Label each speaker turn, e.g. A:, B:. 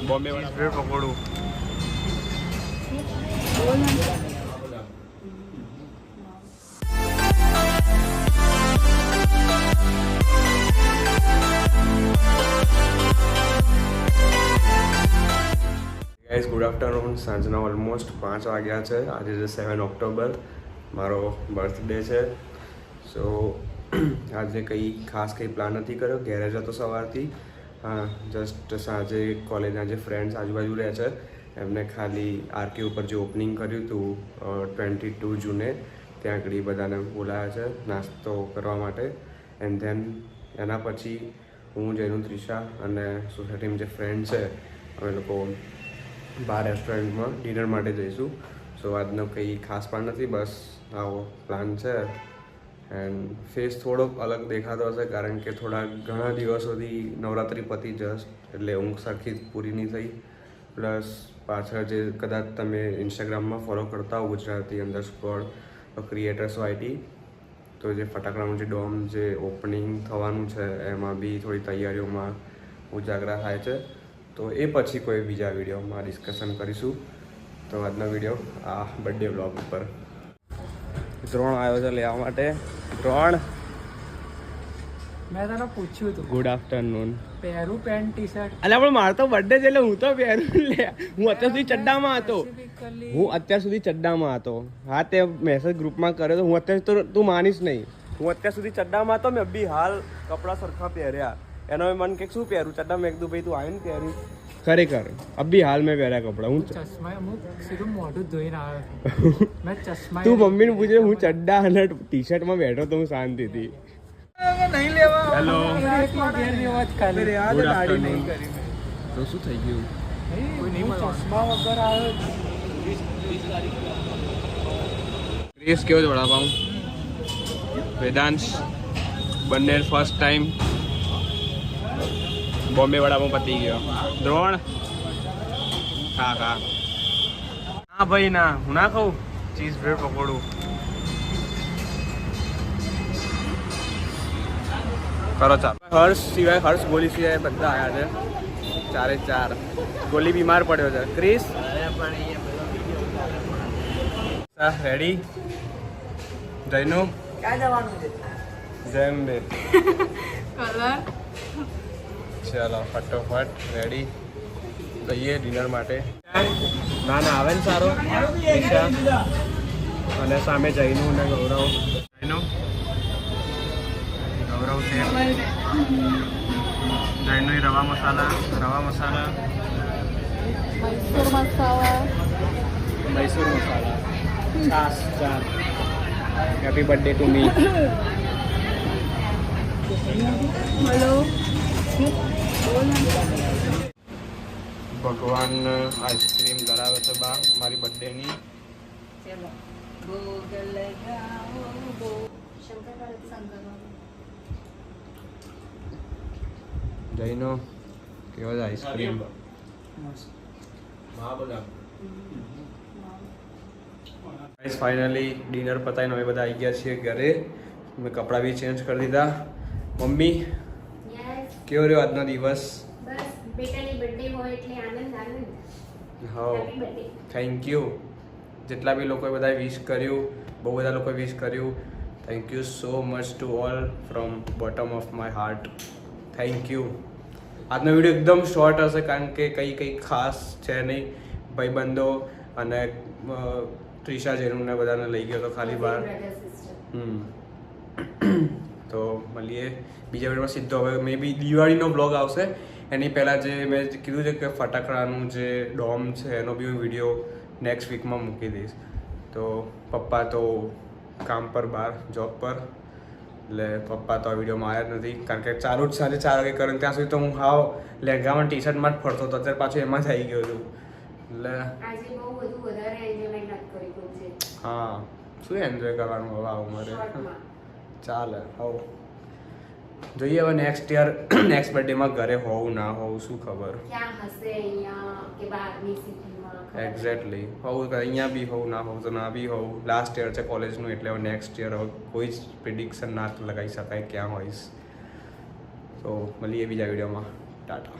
A: બોમ્બે વાળા બ્રેડ પકોડું. Guys good afternoon. સાંજના ઓલમોસ્ટ 5 વાગ્યા છે. આજે છે 7 ઓક્ટોબર, મારો બર્થડે છે. સો આજે કંઈ ખાસ કંઈ પ્લાન નથી કર્યો. ઘેરે જ હતો સવારથી. હા, જસ્ટ સાંજે કોલેજના જે ફ્રેન્ડ્સ આજુબાજુ રહે છે એમને ખાલી આરકે ઉપર જે ઓપનિંગ કર્યું હતું 22 જૂને, ત્યાં આગળ બધાને બોલાવ્યા છે નાસ્તો કરવા માટે. એન્ડ ધેન એના પછી હું, જૈનુ, ત્રિષા અને સોસાયટીમાં જે ફ્રેન્ડ છે અમે લોકો બહાર રેસ્ટોરન્ટમાં ડિનર માટે જઈશું. સો આજનો કંઈ ખાસ પ્લાન નથી, બસ આવો પ્લાન છે. એન્ડ ફેસ થોડોક અલગ દેખાતો હશે કારણ કે ઘણા દિવસોથી નવરાત્રિ પતી જસ્ટ, એટલે ઊંઘ સરખી પૂરી નહીં થઈ. પ્લસ પાછળ જે કદાચ તમે ઇન્સ્ટાગ્રામમાં ફોલો કરતા હો ગુજરાતી_ ક્રિએટર્સ વાયટી, તો જે ફટાકડાનું જે ડોમ જે ઓપનિંગ થવાનું છે એમાં બી થોડી તૈયારીઓમાં ઉજાગરા થાય છે. તો એ પછી કોઈ બીજા વિડીયોમાં ડિસ્કશન કરીશું. તો આજનો વિડીયો આ બર્થડે બ્લોગ ઉપર. દ્રોણ આવ્યો છે લેવા માટે. દ્રોણ,
B: મેં તને પૂછ્યું હતું
A: ગુડ આફ્ટરનૂન.
B: પહેરું પેન્ટ ટી શર્ટ.
A: અલ્યા પણ મારો તો બર્થડે છે એટલે હું તો પહેરું લે. હું અત્યાર સુધી ચડ્ડામાં હતો. હા, તે મેસેજ ગ્રુપમાં કર્યો તો. હું અત્યારે તો તું માનીશ નહીં, હું અત્યાર સુધી ચડ્ડામાં હતો. મેં બી હાલ કપડાં સરખા પહેર્યા. એનો મન કે શું પહેરું ચડ્ડા. મેં કીધું ભાઈ તું આવીને પહેરી. ખરેખર અભી હાલ મેં પહેર્યા કપડાં. હું
B: ચશ્મા સીધું મોઢું ધોઈને આવ્યો મેં ચશ્મા.
A: તું મમ્મીને પૂછે હું ચડ્ડા અને ટી શર્ટમાં બેઠો તો હું શાંતિથી.
B: નહીં લેવા.
A: હેલો,
B: ખાલી
A: તો શું થઈ ગયું?
B: ચશ્મા વગર આવ્યો.
A: ક્રેઝ કેવો છે વડાપાઉં? વેદાંશ બંને ફર્સ્ટ ટાઈમ બોમ્બે વડાપાઉં પતી ગયો. દ્રોણ હા ભાઈ ના, હું ના ખાઉં ચીઝ બ્રેડ પકોડું. કરો ચાલ. હર્ષ ગોલી સિવાય બધા આવ્યા છે. 4 ગોલી બીમાર પડ્યો છે. Chris ready? જૈનુ જયંબે ચાલો ફટોફટ રેડી જઈએ ડિનર માટે. ના આવે ને સારો. અને સામે જૈનુ અને ગૌરવ. ગૌરવ છે જૈનુ રવા મસાલા મૈસૂર મસાલા છાસ 4. Happy birthday to me.
B: Hello.
A: ભગવાન આઈસ્ક્રીમ ધરાવે છે બા મારી બર્થડેની. જઈનો કેવો છે આઈસ્ક્રીમ? ફાઇનલી ડિનર પતાવીને અમે બધા આવી ગયા છીએ ઘરે. મેં કપડાં બી ચેન્જ કરી દીધા. મમ્મી કેવો રહ્યો આજનો દિવસ? હા, થેન્ક યુ. જેટલા બી લોકોએ બધા વિશ કર્યું, બહુ બધા લોકોએ વિશ કર્યું. Thank you so much to all from bottom of my heart. Thank you. આજનો વિડીયો એકદમ શોર્ટ હશે કારણ કે કંઈ ખાસ છે નહીં. ભાઈબંધો અને ત્રિષા જેનુને બધાને લઈ ગયો તો ખાલી બહાર. તો મળીએ બીજા વિડીયોમાં સીધો. હવે મે બી દિવાળીનો બ્લોગ આવશે. એની પહેલાં જે મેં કીધું છે કે ફટાકડાનું જે ડોમ છે એનો બી હું વિડીયો નેક્સ્ટ વીકમાં મૂકી દઈશ. તો પપ્પા તો કામ પર બહાર જોબ પર, એટલે પપ્પા તો આ વિડીયોમાં આવ્યા જ નથી કારણ કે ચાલુ જ સાંજે 4 વાગે કરે. ત્યાં સુધી તો હું હાવ લહેંગામાં ટી શર્ટમાં જ ફરતો હતો. અત્યારે પાછું એમાં જ આવી ગયો છું. એટલે હા, શું એન્જોય કરવાનું હવે આ ઉંમરે. ચાલે હવે જોઈએ. હવે નેક્સ્ટ બર્થડેમાં ઘરે હોવું ના હોવું શું ખબર. એક્ઝેક્ટલી હોવું અહીંયા બી હોવું ના હોવું તો ના બી હોવું. લાસ્ટ યર છે કોલેજનું એટલે હવે નેક્સ્ટ યર હવે કોઈ જ પ્રિડિક્શન ના લગાવી શકાય ક્યાં હોઈશ. તો મળીએ બીજા વિડીયોમાં. ટાટા.